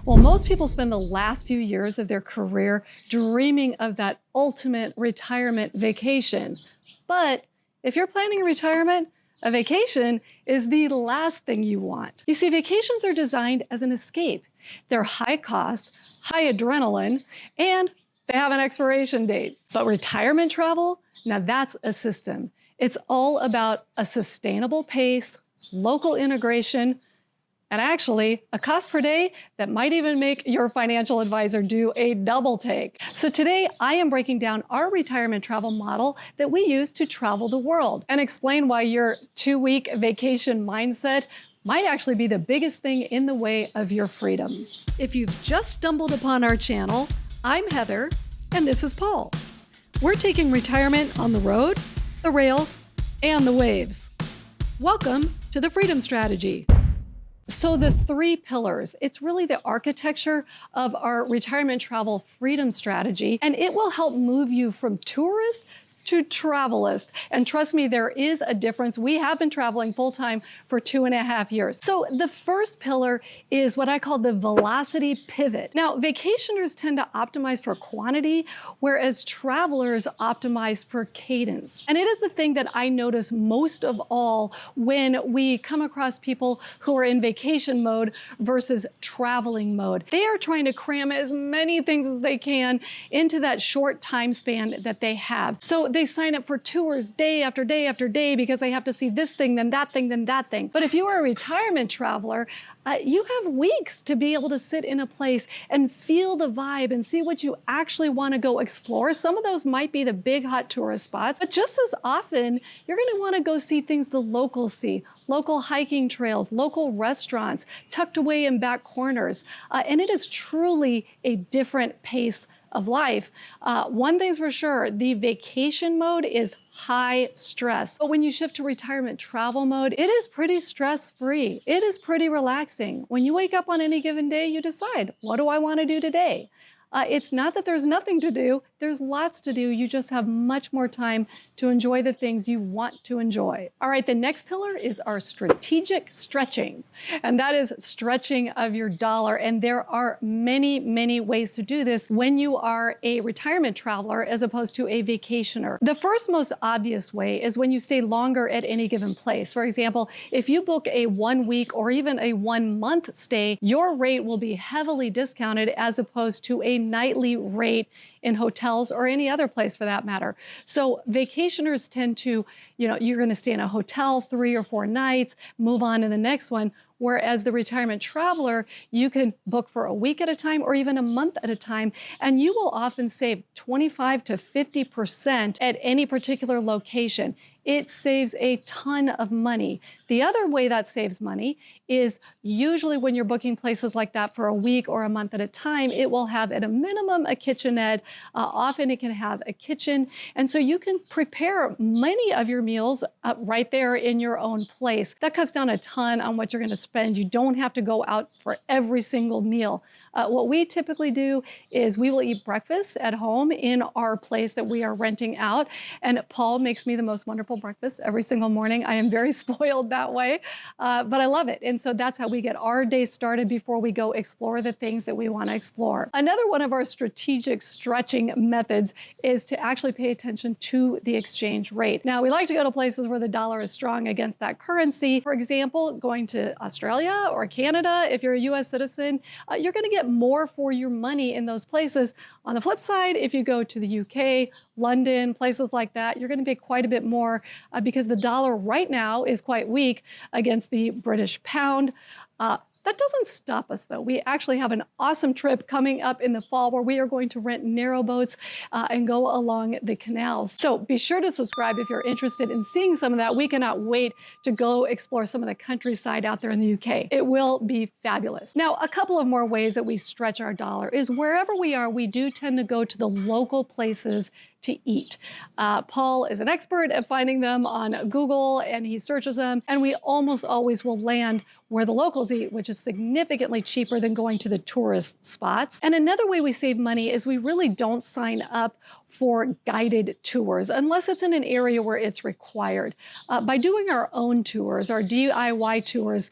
Well, most people spend the last few years of their career dreaming of that ultimate retirement vacation. But if you're planning retirement, a vacation is the last thing you want. You see, vacations are designed as an escape. They're high cost, high adrenaline, and they have an expiration date. But retirement travel, now that's a system. It's all about a sustainable pace, local integration, and actually a cost per day that might even make your financial advisor do a double take. So today I am breaking down our retirement travel model that we use to travel the world and explain why your 2-week vacation mindset might actually be the biggest thing in the way of your freedom. If you've just stumbled upon our channel, I'm Heather and this is Paul. We're taking retirement on the road, the rails, and the waves. Welcome to the Freedom Strategy. So the 3 pillars, it's really the architecture of our retirement travel freedom strategy, and it will help move you from tourist to travelist. And trust me, there is a difference. We have been traveling full-time for 2.5 years. So the first pillar is what I call the velocity pivot. Now, vacationers tend to optimize for quantity, whereas travelers optimize for cadence. And it is the thing that I notice most of all when we come across people who are in vacation mode versus traveling mode. They are trying to cram as many things as they can into that short time span that they have. So they sign up for tours day after day after day because they have to see this thing, then that thing, then that thing. But if you are a retirement traveler, you have weeks to be able to sit in a place and feel the vibe and see what you actually want to go explore. Some of those might be the big hot tourist spots, but just as often, you're going to want to go see things the locals see, local hiking trails, local restaurants, tucked away in back corners. And it is truly a different pace of life. One thing's for sure, the vacation mode is high stress. But when you shift to retirement travel mode, it is pretty stress-free. It is pretty relaxing. When you wake up on any given day, you decide, what do I want to do today? It's not that there's nothing to do. There's lots to do. You just have much more time to enjoy the things you want to enjoy. All right, the next pillar is our strategic stretching. And that is stretching of your dollar. And there are many, many ways to do this when you are a retirement traveler as opposed to a vacationer. The first most obvious way is when you stay longer at any given place. For example, if you book a 1-week or even a 1-month stay, your rate will be heavily discounted as opposed to a nightly rate in hotels or any other place for that matter. So vacationers tend to, you're going to stay in a hotel 3 or 4 nights, move on to the next one. Whereas the retirement traveler, you can book for a week at a time or even a month at a time, and you will often save 25 to 50% at any particular location. It saves a ton of money. The other way that saves money is usually when you're booking places like that for a week or a month at a time, it will have at a minimum a kitchenette. Often it can have a kitchen. And so you can prepare many of your meals right there in your own place. That cuts down a ton on what you're going to spend. You don't have to go out for every single meal. What we typically do is we will eat breakfast at home in our place that we are renting out. And Paul makes me the most wonderful breakfast every single morning. I am very spoiled that way, but I love it. And so that's how we get our day started before we go explore the things that we want to explore. Another one of our strategic stretching methods is to actually pay attention to the exchange rate. Now, we like to go to places where the dollar is strong against that currency. For example, going to Australia or Canada, if you're a US citizen, you're going to get more for your money in those places. On the flip side, if you go to the UK, London, places like that, you're going to pay quite a bit more because the dollar right now is quite weak against the British pound. That doesn't stop us though. We actually have an awesome trip coming up in the fall where we are going to rent narrowboats and go along the canals. So be sure to subscribe if you're interested in seeing some of that. We cannot wait to go explore some of the countryside out there in the UK. It will be fabulous. Now, a couple of more ways that we stretch our dollar is wherever we are, we do tend to go to the local places to eat. Paul is an expert at finding them on Google, and he searches them, and we almost always will land where the locals eat, which is significantly cheaper than going to the tourist spots. And another way we save money is we really don't sign up for guided tours unless it's in an area where it's required. By doing our own tours, our DIY tours,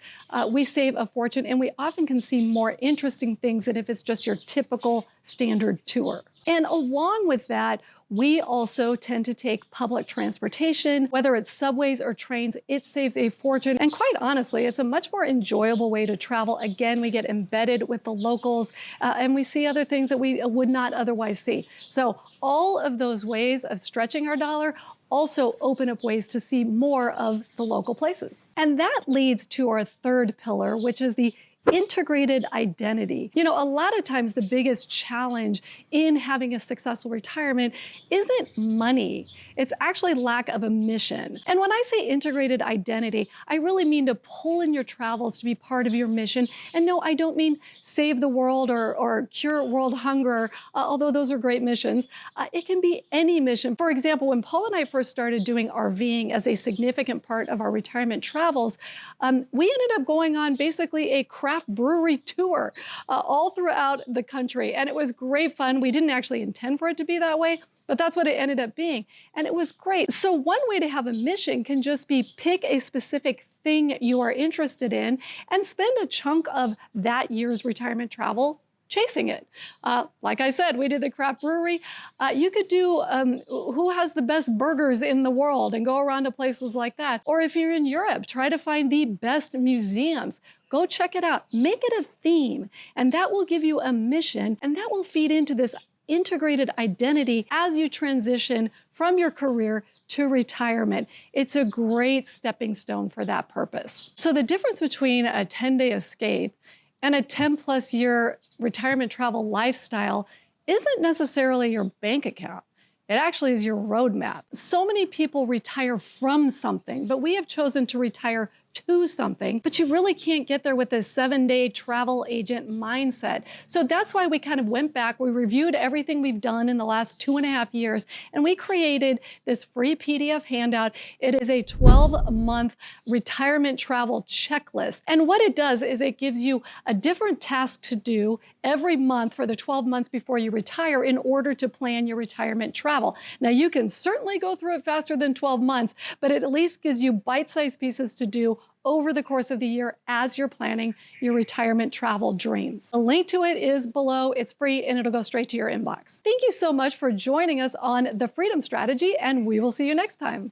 we save a fortune, and we often can see more interesting things than if it's just your typical standard tour. And along with that, we also tend to take public transportation, whether it's subways or trains. It saves a fortune. And quite honestly, it's a much more enjoyable way to travel. Again, we get embedded with the locals and we see other things that we would not otherwise see. So all of those ways of stretching our dollar also open up ways to see more of the local places. And that leads to our third pillar, which is the integrated identity. You know, a lot of times the biggest challenge in having a successful retirement isn't money. It's actually lack of a mission. And when I say integrated identity, I really mean to pull in your travels to be part of your mission. And no, I don't mean save the world or cure world hunger, although those are great missions. It can be any mission. For example, when Paul and I first started doing RVing as a significant part of our retirement travels, we ended up going on basically a craft brewery tour all throughout the country. And it was great fun. We didn't actually intend for it to be that way, but that's what it ended up being. And it was great. So one way to have a mission can just be pick a specific thing you are interested in and spend a chunk of that year's retirement travel chasing it. Like I said, we did the craft brewery. You could do who has the best burgers in the world and go around to places like that. Or if you're in Europe, try to find the best museums. Go check it out. Make it a theme. And that will give you a mission, and that will feed into this integrated identity as you transition from your career to retirement. It's a great stepping stone for that purpose. So the difference between a 10-day escape and a 10+ year retirement travel lifestyle isn't necessarily your bank account. It actually is your roadmap. So many people retire from something, but we have chosen to retire to something, but you really can't get there with a 7-day travel agent mindset. So that's why we kind of went back, we reviewed everything we've done in the last 2.5 years, and we created this free PDF handout. It is a 12-month retirement travel checklist. And what it does is it gives you a different task to do every month for the 12 months before you retire in order to plan your retirement travel. Now, you can certainly go through it faster than 12 months, but it at least gives you bite-sized pieces to do over the course of the year as you're planning your retirement travel dreams. A link to it is below. It's free and it'll go straight to your inbox. Thank you so much for joining us on The Freedom Strategy, and we will see you next time.